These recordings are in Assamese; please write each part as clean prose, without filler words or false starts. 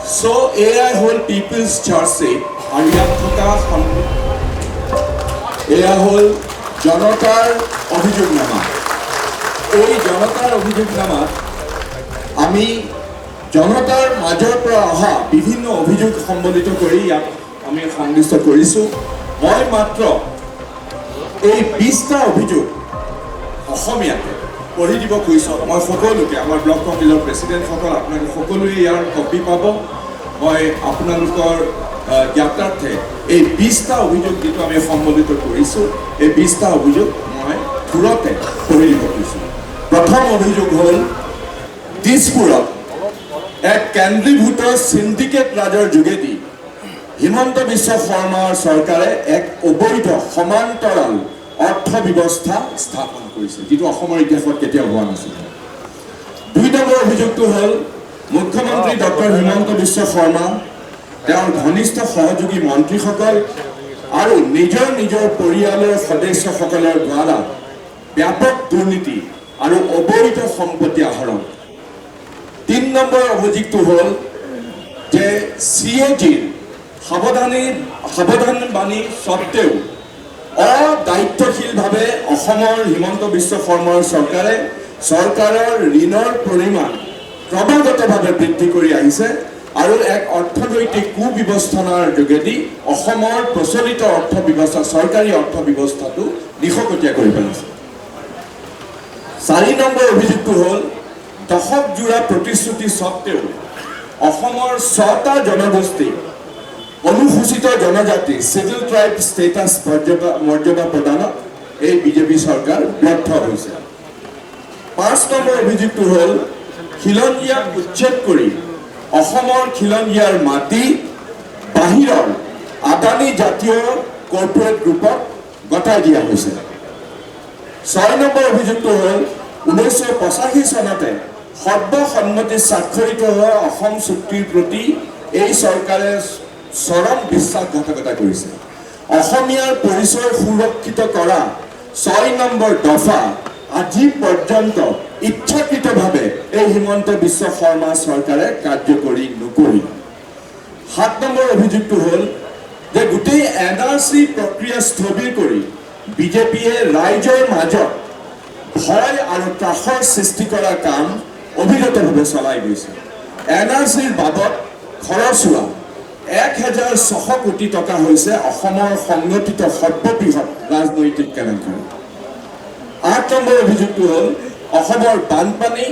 So AI whole People's Church আৰু ইয়াত থকা এয়া হ'ল জনতাৰ অভিযোগনামা। এই জনতাৰ অভিযোগনামাত আমি জনতাৰ মাজৰ পৰা অহা বিভিন্ন অভিযোগ সম্বলিত কৰি ইয়াক আমি সংলিষ্ট কৰিছোঁ। মই মাত্ৰ এই 20টা অভিযোগ অসমীয়াতে পঢ়ি দিব খুজিছোঁ। মই সকলোকে আমাৰ ব্লক কমিটিৰ প্ৰেচিডেণ্টসকল আপোনালোকে সকলোৱে ইয়াৰ কপি পাব। মই আপোনালোকৰ জ্ঞাতাৰ্থে এই 20টা অভিযোগ যিটো আমি সম্বলিত কৰিছোঁ, এই 20টা অভিযোগ মই থোৰতে পঢ়ি দিব খুজিছোঁ। প্ৰথম অভিযোগ হ'ল দিছপুৰত এক কেন্দ্ৰীভূত চিণ্ডিকেট ৰাজৰ যোগেদি হিমন্ত বিশ্ব শৰ্মাৰ চৰকাৰে এক অবৈধ সমান্তৰাল অৰ্থ ব্যৱস্থা স্থাপন কৰিছে, যিটো অসমৰ ইতিহাসত কেতিয়াও হোৱা নাছিল। 2 নম্বৰ অভিযোগটো হ'ল মুখ্যমন্ত্ৰী ডক্টৰ হিমন্ত বিশ্ব শৰ্মা, তেওঁৰ ঘনিষ্ঠ সহযোগী মন্ত্ৰীসকল আৰু নিজৰ পৰিয়ালৰ সদস্যসকলৰ দ্বাৰা ব্যাপক দুৰ্নীতি আৰু অবৈধ সম্পত্তি আহৰণ। 3 নম্বৰ অভিযোগটো হ'ল যে CAGৰ সাৱধানবাণী স্বত্তেও অদায়িত্বশীলভাৱে অসমৰ হিমন্ত বিশ্ব শৰ্মাৰ চৰকাৰে চৰকাৰৰ ঋণৰ পৰিমাণ ক্ৰমাগতভাৱে বৃদ্ধি কৰি আহিছে আৰু এক অৰ্থনৈতিক কুব্যৱস্থাৰ যোগেদি অসমৰ প্ৰচলিত অৰ্থ ব্যৱস্থা, চৰকাৰী অৰ্থ ব্যৱস্থাটো নিশকতীয়া কৰি পেলাইছে। 4 নম্বৰ অভিযোগটো হ'ল দশকজোৰা প্ৰতিশ্ৰুতি স্বত্তেও অসমৰ 6টা জনগোষ্ঠী অনুসূচিত জনজাতি চিভিল ট্ৰাইব ষ্টেটাছ মৰ্যাদা প্ৰদানত এই বিজেপি চৰকাৰ ব্যৰ্থ হৈছে। 5 নম্বৰ অভিযোগটো হ'ল খিলঞ্জীয়াক উচ্ছেদ কৰি অসমৰ খিলঞ্জীয়াৰ মাটি বাহিৰৰ আদানী জাতীয় কৰ্পৰেট গ্ৰুপক গতাই দিয়া হৈছে। 6 নম্বৰ অভিযোগটো হ'ল 1985 চনতে সৰ্বসন্মতি স্বাক্ষৰিত হোৱা অসম চুক্তিৰ প্ৰতি এই চৰকাৰে চৰম বিশ্বাসঘাতকতা কৰিছে। অসমীয়াৰ পৰিচয় সুৰক্ষিত কৰা 6 নম্বৰ দফা আজি পৰ্যন্ত ইচ্ছাকৃতভাৱে এই হিমন্ত বিশ্ব শৰ্মা চৰকাৰে কাৰ্যকৰী নকৰিল। 7 নম্বৰ অভিযোগটো হ'ল যে গোটেই NRC প্ৰক্ৰিয়া স্থবিৰ কৰি বিজেপিয়ে ৰাইজৰ মাজত ভয় আৰু ত্ৰাসৰ সৃষ্টি কৰা কাম অবিৰতভাৱে চলাই গৈছে। NRCৰ বাবদ খৰচ হোৱা 1600 কোটি টকা হৈছে অসমৰ সংগঠিত সৰ্ববৃহৎ ৰাজনৈতিক কেলেংকাৰী। 8 নম্বৰ অভিযোগটো হ'ল অসমৰ বানপানী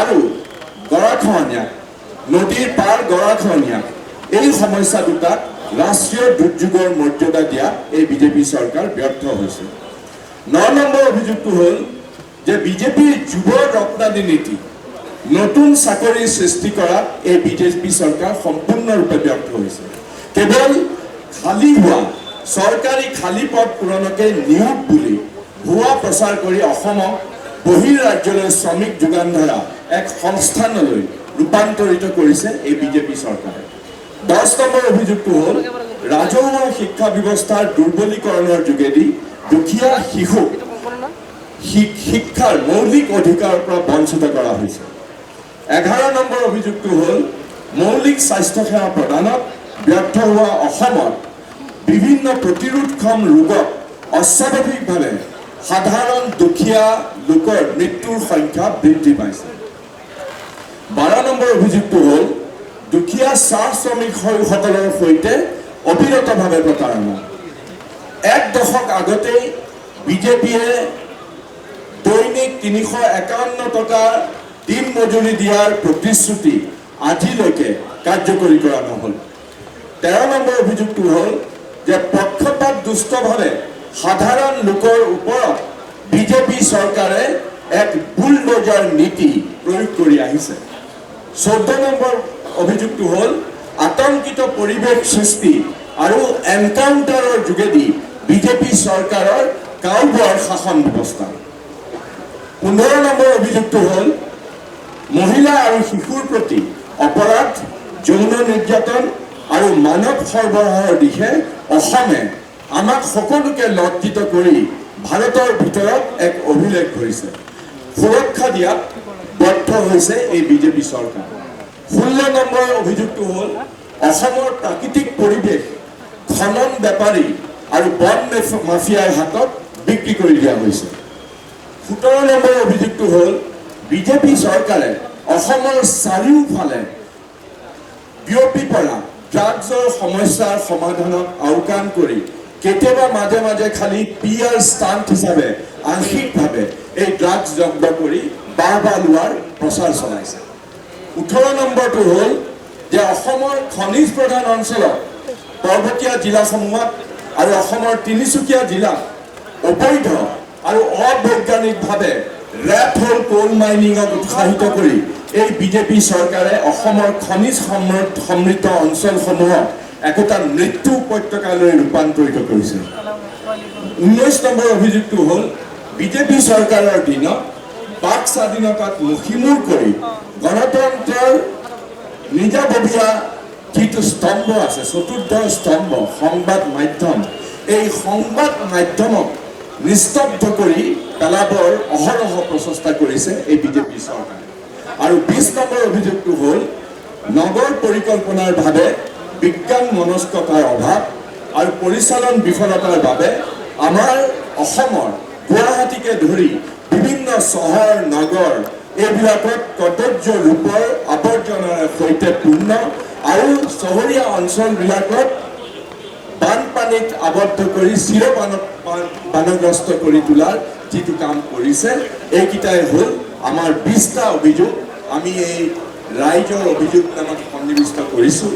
আৰু গৰাখহনীয়া, নদীৰ পাৰ গৰাখহনীয়া, এই সমস্যা দুটাক ৰাষ্ট্ৰীয় দুৰ্যোগৰ মৰ্যাদা দিয়া এই বিজেপি চৰকাৰ ব্যৰ্থ হৈছে। 9 নম্বৰ অভিযোগটো হ'ল যে বিজেপিৰ যুৱ ৰপ্তানি নীতি, নতুন চাকৰি সৃষ্টি কৰাত এই বিজেপি চৰকাৰ সম্পূৰ্ণৰূপে ব্যৰ্থ হৈছে। কেৱল খালী হোৱা চৰকাৰী খালী পদ পূৰণকে নিয়োগ বুলি ভুৱা প্ৰচাৰ কৰি অসমক বহিঃৰাজ্যলৈ শ্ৰমিক যোগান ধৰা এক সংস্থানলৈ ৰূপান্তৰিত কৰিছে এই বিজেপি চৰকাৰে। 10 নম্বৰ অভিযোগটো হ'ল ৰাজহুৱা শিক্ষা ব্যৱস্থাৰ দুৰ্বলীকৰণৰ যোগেদি দুখীয়া শিশুক শিক্ষাৰ মৌলিক অধিকাৰৰ পৰা বঞ্চিত কৰা হৈছে। 11 নম্বৰ অভিযোগটো হ'ল মৌলিক স্বাস্থ্যসেৱা প্ৰদানত ব্যৰ্থ হোৱা অসমত বিভিন্ন প্ৰতিৰোধক্ষম ৰোগত অস্বাভাৱিকভাৱে সাধাৰণ দুখীয়া লোকৰ মৃত্যুৰ সংখ্যা বৃদ্ধি পাইছে। 12 নম্বৰ অভিযোগটো হ'ল দুখীয়া চাহ শ্ৰমিকসকলৰ সৈতে অবিৰতভাৱে প্ৰতাৰণা। 1 দশক আগতেই বিজেপিয়ে দৈনিক 351 টকা দিন মজুৰি দিয়াৰ প্ৰতিশ্ৰুতি আজিলৈকে কাৰ্যকৰী কৰা নহ'ল। 13 নম্বৰ অভিযোগটো হ'ল যে পক্ষপাত দুষ্টভাৱে সাধাৰণ লোকৰ ওপৰত বিজেপি চৰকাৰে এক বুলডোজাৰ নীতি প্ৰয়োগ কৰি আহিছে। 14 নম্বৰ অভিযোগটো হ'ল আতংকিত পৰিৱেশ সৃষ্টি আৰু এনকাউণ্টাৰৰ যোগেদি বিজেপি চৰকাৰৰ কাউবৰ শাসন ব্যৱস্থা। 15 নম্বৰ অভিযোগটো হ'ল মহিলা আৰু শিশুৰ প্ৰতি অপৰাধ, যৌন নিৰ্যাতন আৰু মানৱ সৰবৰাহৰ দিশে অসমে আমাক সকলোকে লজ্জিত কৰি ভাৰতৰ ভিতৰত এক অভিলেখ কৰিছে। সুৰক্ষা দিয়াত ব্যৰ্থ হৈছে এই বিজেপি চৰকাৰ। 16 নম্বৰৰ অভিযোগটো হ'ল অসমৰ প্ৰাকৃতিক পৰিৱেশ খনন বেপাৰী আৰু বন মাফিয়াৰ হাতত বিক্ৰী কৰি দিয়া হৈছে। 17 নম্বৰৰ অভিযোগটো হ'ল বিজেপি চৰকাৰে অসমৰ চাৰিওফালে বিয়পি পৰা ড্ৰাগছৰ সমস্যাৰ সমাধানক আওকাণ কৰি কেতিয়াবা মাজে মাজে খালি PR ষ্টাণ্ট হিচাপে আংশিকভাৱে এই ড্ৰাগছ জব্দ কৰি বাহ লোৱাৰ প্ৰচাৰ চলাইছে। 18 নম্বৰটো হ'ল যে অসমৰ খনিজ প্ৰধান অঞ্চলত পৰ্বতীয়া জিলাসমূহত আৰু অসমৰ তিনিচুকীয়া জিলাত অবৈধ আৰু অবৈজ্ঞানিকভাৱে ৰেট হোল কোল মাইনিঙক উৎসাহিত কৰি এই বিজেপি চৰকাৰে অসমৰ খনিজ সমৃদ্ধ অঞ্চলসমূহক একোটা মৃত্যু উপত্যকালৈ ৰূপান্তৰিত কৰিছে। 19 নম্বৰ অভিযোগটো হ'ল বিজেপি চৰকাৰৰ দিনত বাক স্বাধীনতাত মুখিমূৰ কৰি গণতন্ত্ৰৰ নিজাববীয়া যিটো স্তম্ভ আছে, চতুৰ্থ স্তম্ভ সংবাদ মাধ্যম, এই সংবাদ মাধ্যমক নিস্তব্ধ কৰি পেলাবৰ অহৰহ প্ৰচেষ্টা কৰিছে এই বিজেপি চৰকাৰে। আৰু 20 নম্বৰ অভিযোগটো হ'ল নগৰ পৰিকল্পনাৰ বাবে বিজ্ঞান মনস্কতাৰ অভাৱ আৰু পৰিচালন বিফলতাৰ বাবে আমাৰ অসমৰ গুৱাহাটীকে ধৰি বিভিন্ন চহৰ নগৰ এইবিলাকত কদৰ্য ৰূপৰ আৱৰ্জনাৰ সৈতে পূৰ্ণ আৰু চহৰীয়া অঞ্চলবিলাকত বানপানীত আবদ্ধ কৰি বানগ্ৰস্ত কৰি তোলাৰ যিটো কাম কৰিছে, এইকেইটাই হ'ল আমাৰ 20টা অভিযোগ। আমি এই ৰাইজৰ অভিযোগনামাত সন্নিৱিষ্ট কৰিছোঁ।